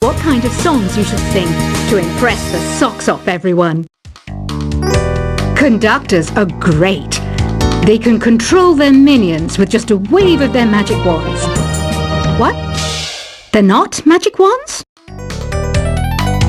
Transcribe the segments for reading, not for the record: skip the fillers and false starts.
what kind of songs you should sing to impress the socks off everyone. Conductors are great. They can control their minions with just a wave of their magic wands. What? They're not magic wands?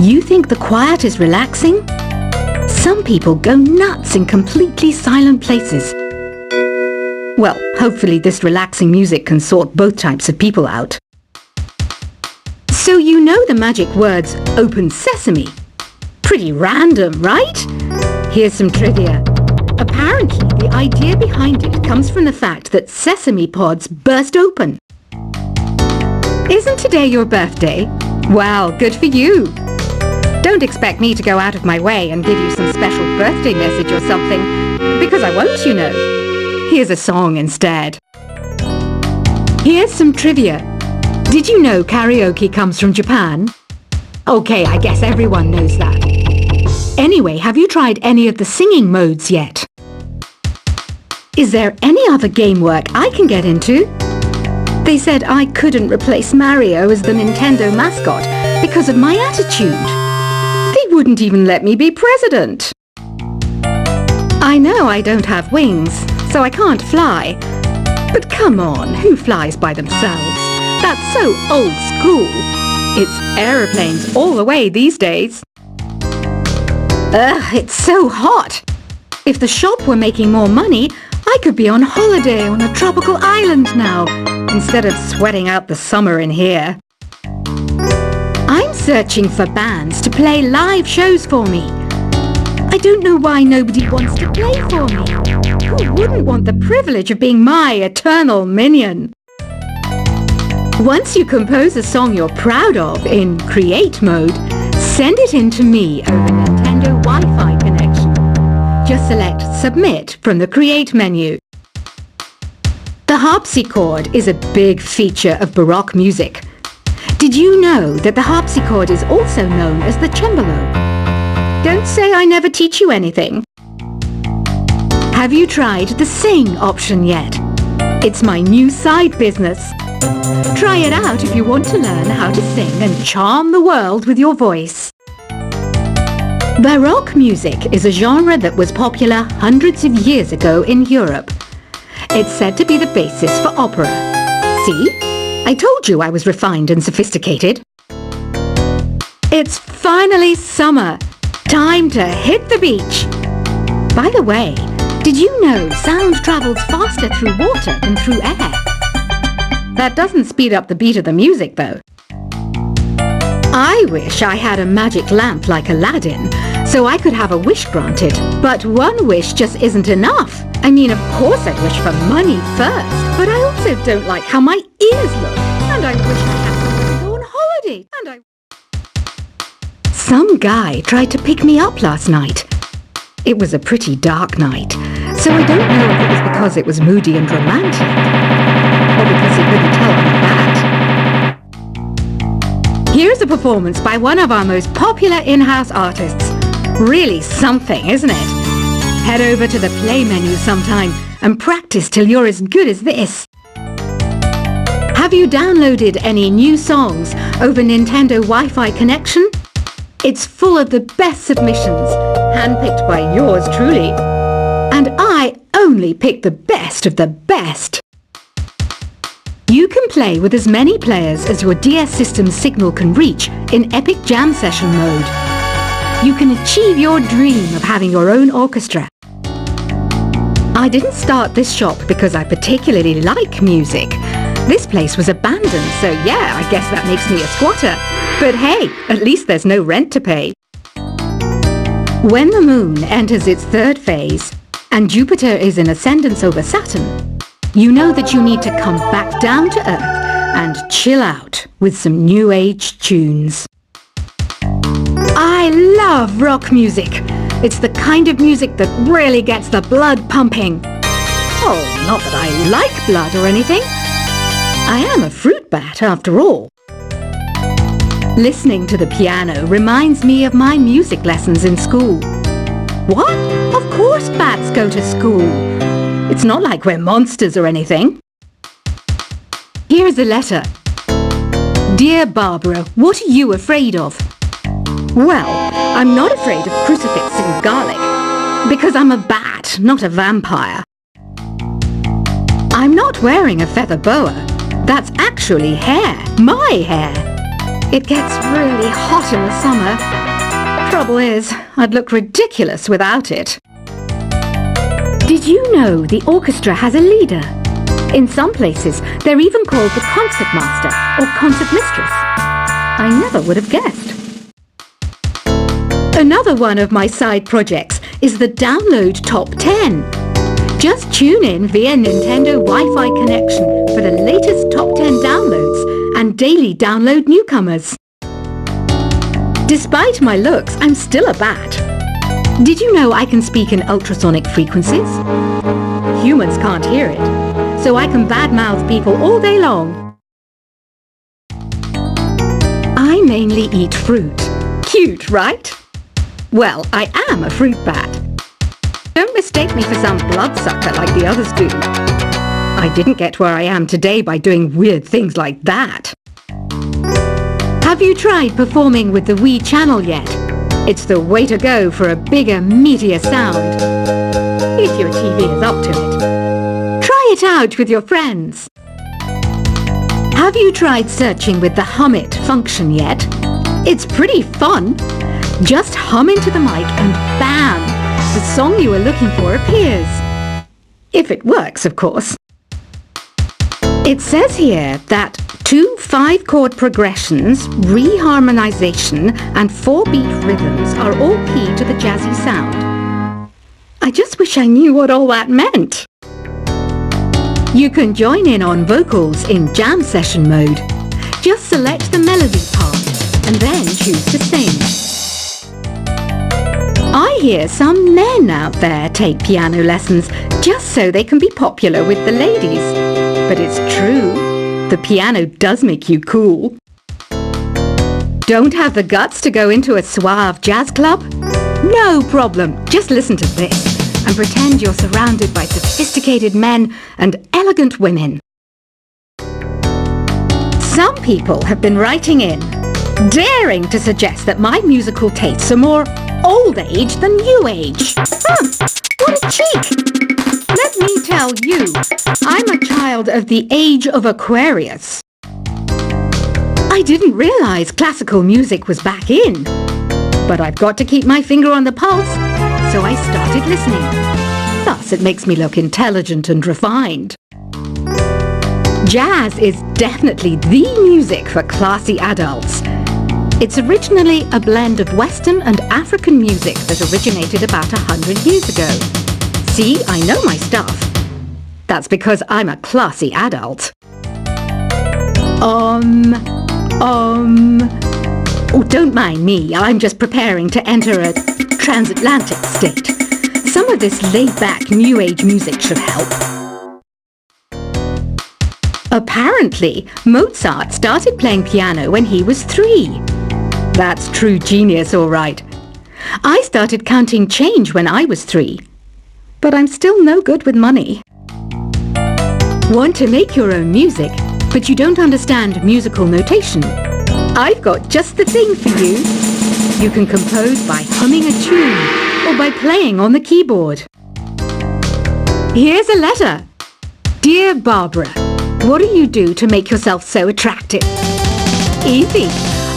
You think the quiet is relaxing? Some people go nuts in completely silent places. Well, hopefully this relaxing music can sort both types of people out. So you know the magic words "Open Sesame." Pretty random, right? Here's some trivia. Apparently, the idea behind it comes from the fact that sesame pods burst open. Isn't today your birthday? Well, good for you. Don't expect me to go out of my way and give you some special birthday message or something, because I won't, you know. Here's a song instead. Here's some trivia. Did you know karaoke comes from Japan? Okay, I guess everyone knows that. Anyway, have you tried any of the singing modes yet? Is there any other game work I can get into? They said I couldn't replace Mario as the Nintendo mascot because of my attitude. They wouldn't even let me be president. I know I don't have wings, so I can't fly. But come on, who flies by themselves? That's so old school. It's aeroplanes all the way these days. Ugh, it's so hot. If the shop were making more money, I could be on holiday on a tropical island now, instead of sweating out the summer in here. I'm searching for bands to play live shows for me. I don't know why nobody wants to play for me. Who wouldn't want the privilege of being my eternal minion? Once you compose a song you're proud of in Create mode, send it in to me over Nintendo Wi-Fi connection. Just select Submit from the Create menu. The harpsichord is a big feature of Baroque music. Did you know that the harpsichord is also known as the cembalo? Don't say I never teach you anything. Have you tried the Sing option yet? It's my new side business. Try it out if you want to learn how to sing and charm the world with your voice. Baroque music is a genre that was popular hundreds of years ago in Europe. It's said to be the basis for opera. See? I told you I was refined and sophisticated. It's finally summer. Time to hit the beach. By the way, did you know sound travels faster through water than through air? That doesn't speed up the beat of the music, though. I wish I had a magic lamp like Aladdin, so I could have a wish granted. But one wish just isn't enough. I mean, of course I'd wish for money first, but I also don't like how my ears look. And I wish I had somewhere to go on holiday. Some guy tried to pick me up last night. It was a pretty dark night, so I don't know if it was because it was moody and romantic, or because he couldn't tell I'm a bat. Here's a performance by one of our most popular in-house artists. Really something, isn't it? Head over to the play menu sometime and practice till you're as good as this. Have you downloaded any new songs over Nintendo Wi-Fi connection? It's full of the best submissions, handpicked by yours truly. And I only pick the best of the best. You can play with as many players as your DS system's signal can reach in Epic Jam Session mode. You can achieve your dream of having your own orchestra. I didn't start this shop because I particularly like music. This place was abandoned, so yeah, I guess that makes me a squatter. But hey, at least there's no rent to pay. When the moon enters its third phase, and Jupiter is in ascendance over Saturn, you know that you need to come back down to Earth and chill out with some new age tunes. I love rock music. It's the kind of music that really gets the blood pumping. Oh, not that I like blood or anything. I am a fruit bat after all. Listening to the piano reminds me of my music lessons in school. What? Of course bats go to school. It's not like we're monsters or anything. Here's a letter. Dear Barbara, what are you afraid of? Well, I'm not afraid of crucifix and garlic, because I'm a bat, not a vampire. I'm not wearing a feather boa. That's actually hair, my hair. It gets really hot in the summer. Trouble is, I'd look ridiculous without it. Did you know the orchestra has a leader? In some places, they're even called the concert master or concert mistress. I never would have guessed. Another one of my side projects is the Download Top 10. Just tune in via Nintendo Wi-Fi connection for the latest Top 10 downloads and daily download newcomers. Despite my looks, I'm still a bat. Did you know I can speak in ultrasonic frequencies? Humans can't hear it, so I can badmouth people all day long. I mainly eat fruit. Cute, right? Well, I am a fruit bat. Don't mistake me for some bloodsucker like the others do. I didn't get where I am today by doing weird things like that. Have you tried performing with the Wii channel yet? It's the way to go for a bigger, meatier sound. If your TV is up to it. Try it out with your friends. Have you tried searching with the Hum It function yet? It's pretty fun. Just hum into the mic and bam! The song you were looking for appears. If it works, of course. It says here that 2 5-chord progressions, reharmonization and 4-beat rhythms are all key to the jazzy sound. I just wish I knew what all that meant. You can join in on vocals in jam session mode. Just select the melody part and then choose to sing. I hear some men out there take piano lessons just so they can be popular with the ladies. But it's true, the piano does make you cool. Don't have the guts to go into a suave jazz club? No problem, just listen to this and pretend you're surrounded by sophisticated men and elegant women. Some people have been writing in, daring to suggest that my musical tastes are more old age than new age. What a cheek! Let me tell you, I'm a child of the age of Aquarius. I didn't realize classical music was back in, but I've got to keep my finger on the pulse, so I started listening. Thus, it makes me look intelligent and refined. Jazz is definitely the music for classy adults. It's originally a blend of Western and African music that originated about 100 years ago. See, I know my stuff. That's because I'm a classy adult. Oh, don't mind me. I'm just preparing to enter a transatlantic state. Some of this laid-back New Age music should help. Apparently, Mozart started playing piano when he was 3. That's true genius, all right. I started counting change when I was 3. But I'm still no good with money. Want to make your own music, but you don't understand musical notation? I've got just the thing for you. You can compose by humming a tune or by playing on the keyboard. Here's a letter. Dear Barbara, what do you do to make yourself so attractive? Easy.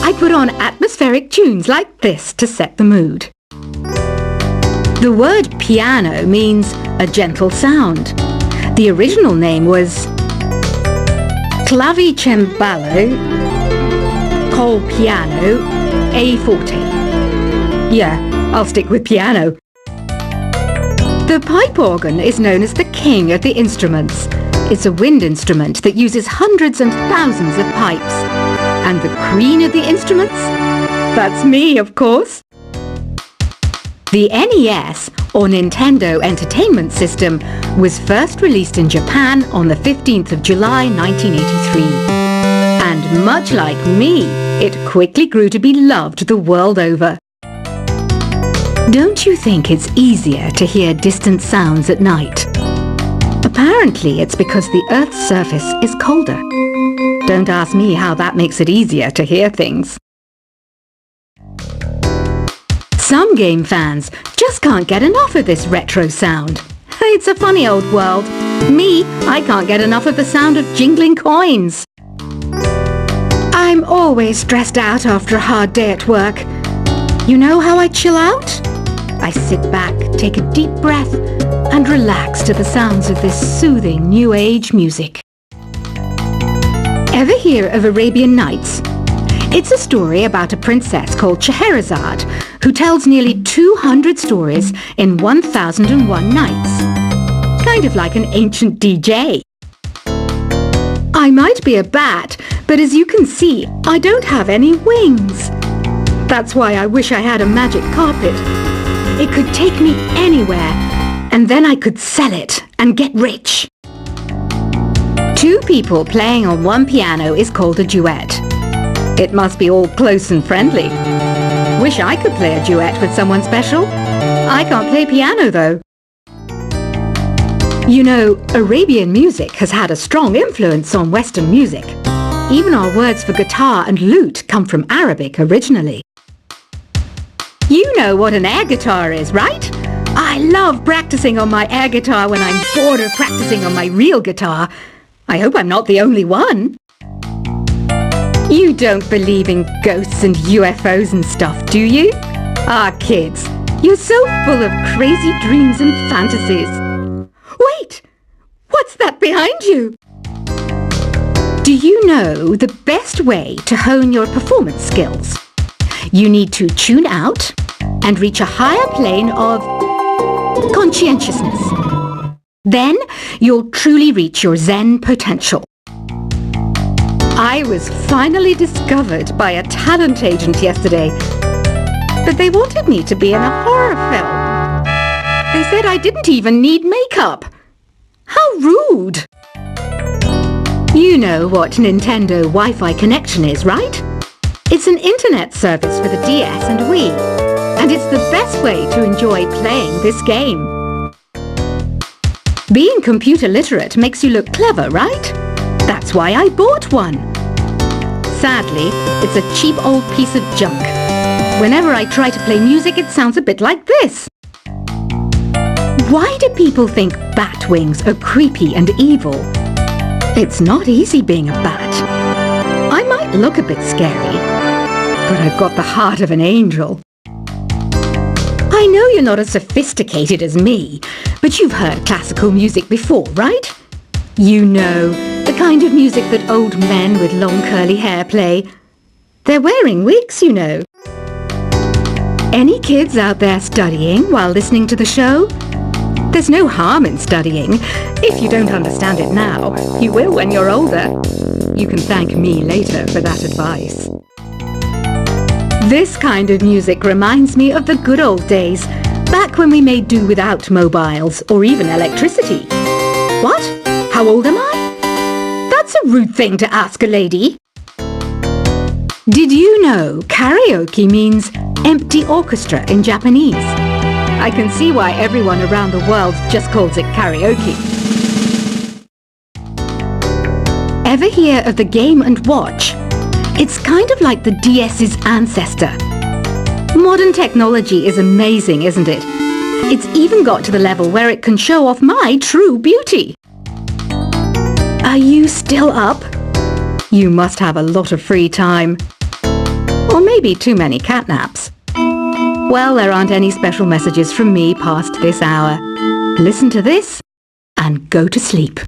I put on atmospheric tunes like this to set the mood. The word piano means a gentle sound. The original name was clavicembalo col piano a forte. Yeah, I'll stick with piano. The pipe organ is known as the king of the instruments. It's a wind instrument that uses hundreds and thousands of pipes. And the queen of the instruments? That's me, of course. The NES, or Nintendo Entertainment System, was first released in Japan on the 15th of July 1983. And much like me, it quickly grew to be loved the world over. Don't you think it's easier to hear distant sounds at night? Apparently, it's because the Earth's surface is colder. Don't ask me how that makes it easier to hear things. Some game fans just can't get enough of this retro sound. It's a funny old world. Me, I can't get enough of the sound of jingling coins. I'm always stressed out after a hard day at work. You know how I chill out? I sit back, take a deep breath, and relax to the sounds of this soothing new age music. Ever hear of Arabian Nights? It's a story about a princess called Scheherazade who tells nearly 200 stories in 1001 nights. Kind of like an ancient DJ. I might be a bat, but as you can see, I don't have any wings. That's why I wish I had a magic carpet. It could take me anywhere, and then I could sell it and get rich. Two people playing on one piano is called a duet. It must be all close and friendly. Wish I could play a duet with someone special. I can't play piano though. You know, Arabian music has had a strong influence on Western music. Even our words for guitar and lute come from Arabic originally. You know what an air guitar is, right? I love practicing on my air guitar when I'm bored of practicing on my real guitar. I hope I'm not the only one. You don't believe in ghosts and UFOs and stuff, do you? Ah, kids, you're so full of crazy dreams and fantasies. Wait! What's that behind you? Do you know the best way to hone your performance skills? You need to tune out and reach a higher plane of conscientiousness. Then you'll truly reach your Zen potential. I was finally discovered by a talent agent yesterday, but they wanted me to be in a horror film. They said I didn't even need makeup. How rude! You know what Nintendo Wi-Fi connection is, right? It's an internet service for the DS and Wii, and it's the best way to enjoy playing this game. Being computer literate makes you look clever, right? That's why I bought one. Sadly, it's a cheap old piece of junk. Whenever I try to play music, it sounds a bit like this. Why do people think bat wings are creepy and evil? It's not easy being a bat. I might look a bit scary, but I've got the heart of an angel. I know you're not as sophisticated as me, but you've heard classical music before, right? You know, the kind of music that old men with long curly hair play. They're wearing wigs, you know. Any kids out there studying while listening to the show? There's no harm in studying. If you don't understand it now, you will when you're older. You can thank me later for that advice. This kind of music reminds me of the good old days, back when we made do without mobiles or even electricity. What? How old am I? That's a rude thing to ask a lady. Did you know karaoke means empty orchestra in Japanese? I can see why everyone around the world just calls it karaoke. Ever hear of the Game & Watch? It's kind of like the DS's ancestor. Modern technology is amazing, isn't it? It's even got to the level where it can show off my true beauty. Are you still up? You must have a lot of free time. Or maybe too many catnaps. Well, there aren't any special messages from me past this hour. Listen to this and go to sleep.